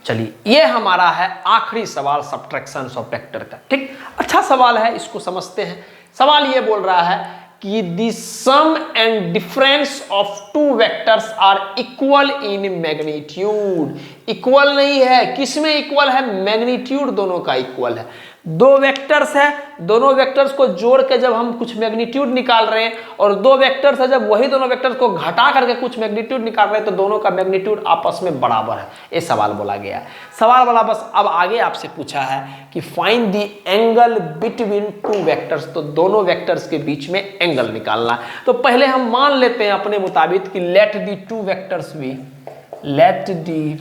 [SPEAKER 1] चलिए, ये हमारा है आखिरी सवाल सब्ट्रैक्शन ऑफ वेक्टर का। ठीक, अच्छा सवाल है, इसको समझते हैं। सवाल ये बोल रहा है कि the sum and difference of 2 vectors are equal in magnitude. Equal नहीं है, किसमें इक्वल है? मैग्नीट्यूड दोनों का इक्वल है। दो वेक्टर्स है, दोनों वेक्टर्स को जोड़ के जब हम कुछ मैग्नीट्यूड निकाल रहे हैं, और दो वेक्टर्स है, जब वही दोनों वेक्टर्स को घटा करके कुछ मैग्नीट्यूड निकाल रहे हैं, तो दोनों का मैग्नीट्यूड आपस में बराबर है। ये सवाल बोला गया है। सवाल वाला बस अब आगे आपसे पूछा है कि find the angle between two vectors, तो दोनों वेक्टर्स के बीच में एंगल निकालना है। तो पहले हम मान लेते हैं अपने मुताबिक कि let the two vectors be, let the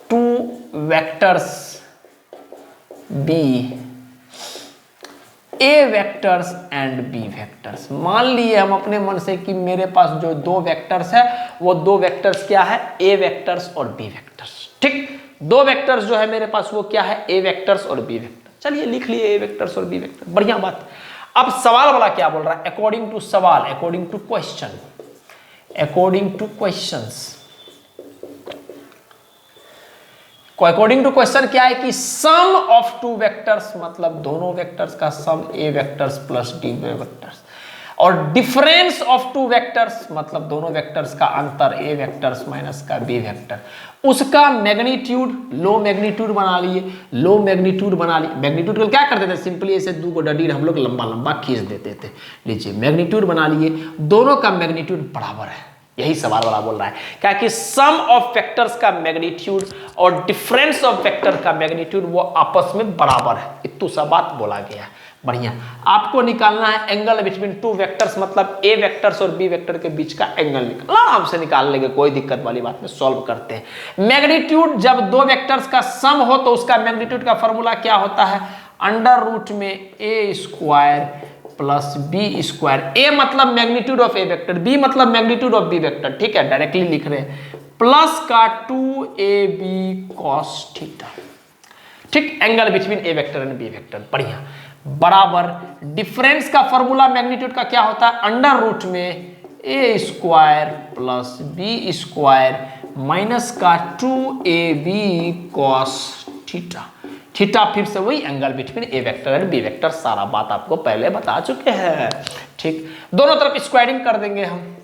[SPEAKER 1] two vectors be A vectors and B vectors. मान लिए हम अपने मन से कि मेरे पास जो दो वेक्टर्स है वो दो वेक्टर्स क्या है, ए वेक्टर्स और बी वेक्टर्स। ठीक, दो वेक्टर्स जो है मेरे पास वो क्या है, ए वेक्टर्स और बी वेक्टर। चलिए लिख लिए ए वेक्टर्स और बी वेक्टर, बढ़िया बात। अब सवाल वाला क्या बोल रहा है, अकॉर्डिंग टू सवाल, according to question, according to questions, according to question क्या है कि सम ऑफ टू वेक्टर्स, मतलब दोनों वेक्टर्स का सम ए वेक्टर्स प्लस डी वेक्टर्स, और डिफरेंस ऑफ टू वेक्टर्स, मतलब दोनों वेक्टर्स का अंतर ए वेक्टर्स माइनस का बी वेक्टर, उसका मैग्नीट्यूड लो मैग्नीट्यूड बना लिए, लो मैग्नीट्यूड बना लिए। मैग्नीट्यूड को क्या करते थे, सिंपली ऐसे दो को डडी हम लोग लंबा लंबा खींच देते थे। लीजिए मैग्नीट्यूड बना लिए, दोनों का मैग्नीट्यूड बराबर है, यही सवाल वाला बोल रहा है। क्या कि सम ऑफ वेक्टर्स का मैग्नीट्यूड और डिफरेंस ऑफ वेक्टर का मैग्नीट्यूड वो आपस में बराबर है, इतनी सा बात बोला गया। बढ़िया, आपको निकालना है एंगल बिटवीन टू वेक्टर्स, मतलब ए वेक्टर्स और बी वेक्टर के बीच का एंगल निकालना, आराम से निकाल लेंगे, कोई दिक्कत वाली बात नहीं। सॉल्व करते हैं। मैग्नीट्यूड जब दो वेक्टर्स का सम हो तो उसका मैग्नीट्यूड का फॉर्मूला क्या होता है, अंडर रूट में ए square plus B square. A मतलब magnitude of A vector, B मतलब मैग्नीट्यूड ऑफ बी वेक्टर। ठीक है, डायरेक्टली लिख रहे हैं, प्लस का 2ab cos थीटा। ठीक, angle between A vector and B vector, बढ़िया, बराबर डिफरेंस का फॉर्मूला मैग्नीट्यूड का क्या होता है, अंडर रूट में ए square plus B square minus का 2ab cos थीटा। थीटा फिर से वही angle between A vector and B vector, सारा बात आपको पहले बता चुके हैं। ठीक, दोनों तरफ स्क्वायरिंग कर देंगे हम,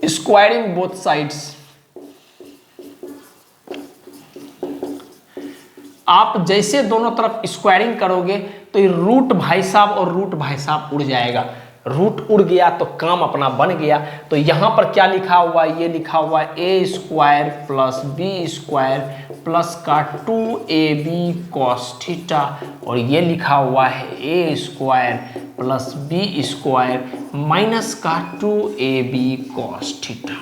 [SPEAKER 1] स्क्वायरिंग बोथ साइड्स। आप जैसे दोनों तरफ स्क्वायरिंग करोगे तो ये रूट भाई साहब और रूट भाई साहब उड़ जाएगा, रूट उड़ गया तो काम अपना बन गया। तो यहां पर क्या लिखा हुआ है, ये लिखा हुआ है a square plus B square plus का 2ab cos थीटा, और ये लिखा हुआ है a square plus B square minus का 2ab cos theta.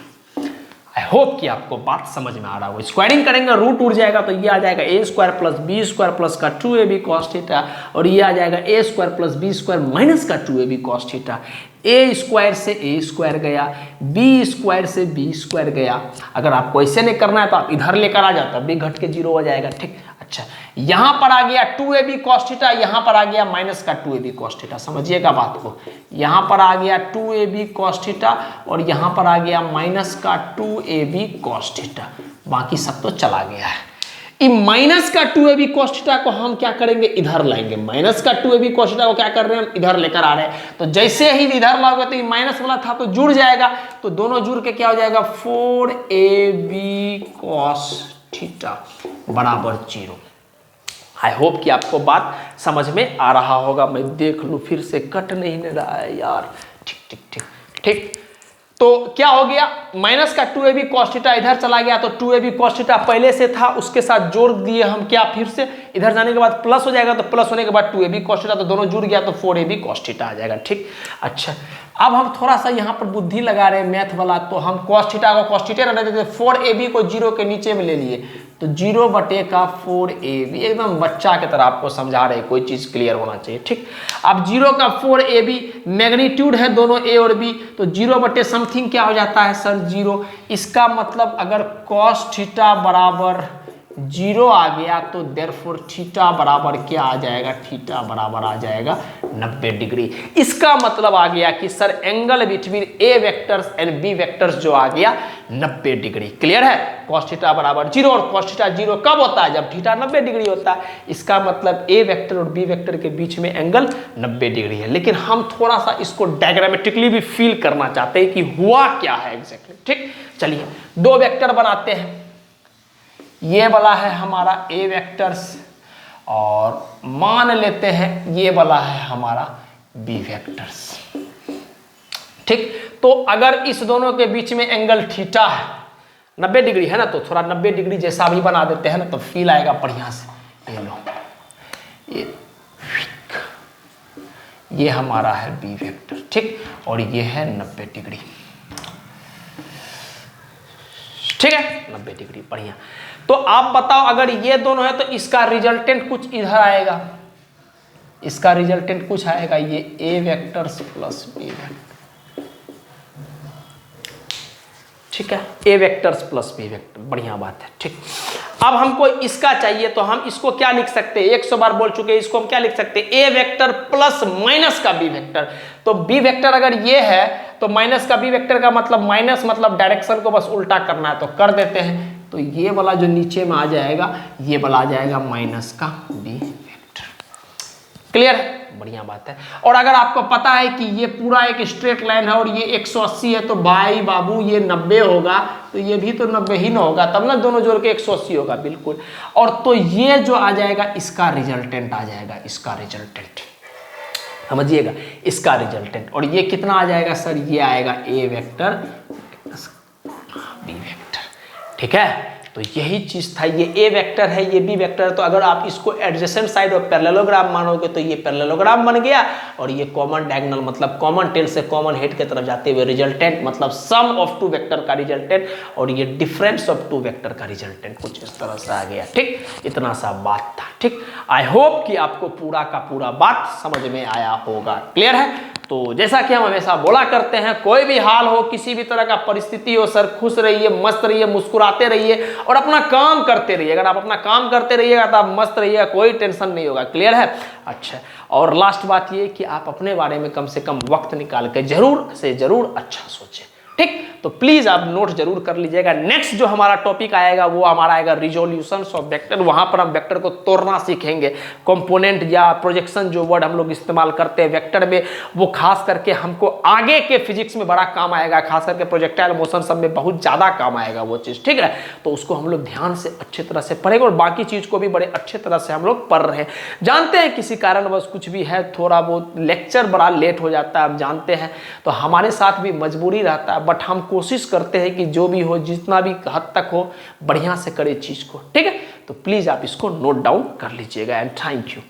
[SPEAKER 1] I hope कि आपको बात समझ में आ रहा हो। स्क्वायरिंग करेंगे रूट उड़ जाएगा तो ये आ जाएगा a square plus B square plus का 2ab cos थीटा, और ये आ जाएगा a square plus B square minus का 2ab cos theta. A square से ए स्क्वायर गया, बी स्क्वायर से बी स्क्वायर गया। अगर आपको ऐसे नहीं करना है तो आप इधर लेकर आ जाता, बी घट के 0 हो जाएगा। ठीक, अच्छा, यहां पर आ गया 2ab cos थीटा, यहां पर आ गया माइनस का 2ab cos थीटा। समझिएगा बात को, यहां पर आ गया 2ab cos थीटा और यहां पर आ गया माइनस का 2ab cos थीटा। बाकी सब तो चला गया है। माइनस का 2ab cos थीटा को हम क्या करेंगे, इधर लाएंगे। माइनस का 2ab cos थीटा को क्या कर रहे हैं, हम इधर लेकर आ रहे हैं। तो जैसे ही इधर लाओगे तो ये माइनस वाला था तो जुड़ जाएगा, तो दोनों जुड़ के क्या हो जाएगा 4ab cos थीटा बराबर 0। आई होप कि आपको बात समझ में आ रहा होगा। मैं देख लूं फिर से, कट नहीं रहा है यार। ठीक ठीक ठीक ठीक, तो क्या हो गया, माइनस का 2ab cos थीटा इधर चला गया, तो 2ab cos थीटा पहले से था, उसके साथ जोड़ दिए हम क्या, फिर से इधर जाने के बाद प्लस हो जाएगा, तो प्लस होने के बाद 2ab cos थीटा, तो दोनों जुड़ गया तो 4ab cos थीटा आ जाएगा। ठीक, अच्छा, अब हम थोड़ा सा यहाँ पर बुद्धि लगा रहे हैं मैथ वाला, तो हम cos थीटा को cos थीटा रहने देते, 4ab को 0 के नीचे में ले लिए, तो 0 बटे का 4ab, एकदम बच्चा की तरह आपको समझा रहे, कोई चीज क्लियर होना चाहिए। ठीक, अब 0 का 4ab मैग्नीट्यूड है दोनों a और b, तो 0 बटे समथिंग क्या हो जाता है सर 0। इसका मतलब अगर cos थीटा बराबर 0 आ गया तो देयरफॉर थीटा बराबर क्या आ जाएगा, थीटा बराबर आ जाएगा 90 डिग्री। इसका मतलब आ गया कि sir angle between A vectors and B vectors जो आ गया 90 डिग्री। क्लियर है, cos थीटा बराबर 0, और cos थीटा 0 कब होता है, जब थीटा 90 डिग्री होता है। इसका मतलब ए वेक्टर और बी वेक्टर के बीच में एंगल 90 डिग्री है। लेकिन हम थोड़ा सा इसको डायग्रामेटिकली भी फील करना चाहते हैं कि हुआ क्या है एग्जैक्टली। ठीक, चलिए दो वेक्टर बनाते हैं, ये वाला है हमारा ए वेक्टर्स और मान लेते हैं ये वाला है हमारा बी वेक्टर्स। ठीक, तो अगर इस दोनों के बीच में एंगल थीटा है 90 डिग्री है ना, तो थोड़ा 90 डिग्री जैसा भी बना देते हैं ना, तो फील आएगा बढ़िया से। ये लो, ये हमारा है बी वेक्टर। ठीक, और ये है 90 डिग्री। ठीक है, 90 डिग्री, बढ़िया। तो आप बताओ अगर ये दोनों है तो इसका रिजल्टेंट कुछ इधर आएगा, इसका रिजल्टेंट कुछ आएगा ये ए वेक्टर्स प्लस बी वेक्टर। ठीक है, A vectors plus B vector, बढ़िया बात है। ठीक, अब हमको इसका चाहिए तो हम इसको क्या लिख सकते हैं, 100 बार बोल चुके हैं, इसको हम क्या लिख सकते हैं, ए वेक्टर प्लस माइनस का बी वेक्टर। तो बी वेक्टर अगर ये है तो माइनस का बी वेक्टर का मतलब माइनस, मतलब डायरेक्शन को बस उल्टा करना है, तो कर देते हैं। तो ये वाला जो नीचे में आ जाएगा, ये वाला आ जाएगा माइनस का बी वेक्टर। क्लियर है, बढ़िया बात है। और अगर आपको पता है कि ये पूरा एक स्ट्रेट लाइन है और ये 180 है, तो भाई बाबू ये 90 होगा, तो ये भी तो 90 ही ना होगा, तब ना दोनों जोड़ के 180 होगा, बिल्कुल। और तो ये जो आ जाएगा इसका रिजल्टेंट आ जाएगा, इसका रिजल्टेंट समझिएगा, इसका रिजल्टेंट। और ये कितना आ जाएगा सर, ये आएगा ए वेक्टर बी वेक्टर। ठीक है, तो यही चीज था, ये ए वेक्टर है, ये बी वेक्टर है। तो अगर आप इसको एडजेसेंट साइड और पैरेललोग्राम मानोगे तो ये पैरेललोग्राम बन गया, और ये कॉमन डायगोनल मतलब कॉमन टेल से कॉमन हेड की तरफ जाते हुए रिजल्टेंट मतलब सम ऑफ टू वेक्टर का रिजल्टेंट, और ये डिफरेंस ऑफ टू वेक्टर का रिजल्टेंट कुछ इस तरह से आ गया। ठीक, इतना सा बात था। ठीक, आई होप कि आपको पूरा का पूरा बात समझ में आया होगा। क्लियर है? तो जैसा कि हम हमेशा बोला करते हैं, कोई भी हाल हो, किसी भी तरह का परिस्थिति हो सर, खुश रहिए, मस्त रहिए, मुस्कुराते रहिए और अपना काम करते रहिए। अगर आप अपना काम करते रहिएगा तो आप मस्त रहिएगा, कोई टेंशन नहीं होगा। क्लियर है? अच्छा, और लास्ट बात ये कि आप अपने बारे में कम से कम वक्त निकाल के जरूर से जरूर अच्छा सोचें। ठीक, तो प्लीज आप नोट जरूर कर लीजिएगा। नेक्स्ट जो हमारा टॉपिक आएगा वो हमारा आएगा रिजोल्यूशंस ऑफ वेक्टर। वहां पर हम वेक्टर को तोड़ना सीखेंगे। कंपोनेंट या प्रोजेक्शन जो वर्ड हम लोग इस्तेमाल करते हैं वेक्टर में, वो खास करके हमको आगे के फिजिक्स में बड़ा काम आएगा, खास करके प्रोजेक्टाइल मोशन सब में बहुत ज्यादा काम आएगा वो चीज। ठीक है, तो उसको हम लोग ध्यान से अच्छी तरह से पढ़ेंगे और बाकी चीज को भी बड़े अच्छे तरह से हम लोग पढ़ रहे हैं। जानते हैं किसी कारणवश कुछ भी है, थोड़ा बहुत लेक्चर बड़ा लेट हो जाता है, आप जानते हैं, तो हमारे साथ भी मजबूरी रहता है, बट हम कोशिश करते हैं कि जो भी हो, जितना भी हद तक हो, बढ़िया से करे चीज को। ठीक है, तो प्लीज आप इसको नोट डाउन कर लीजिएगा। And thank you.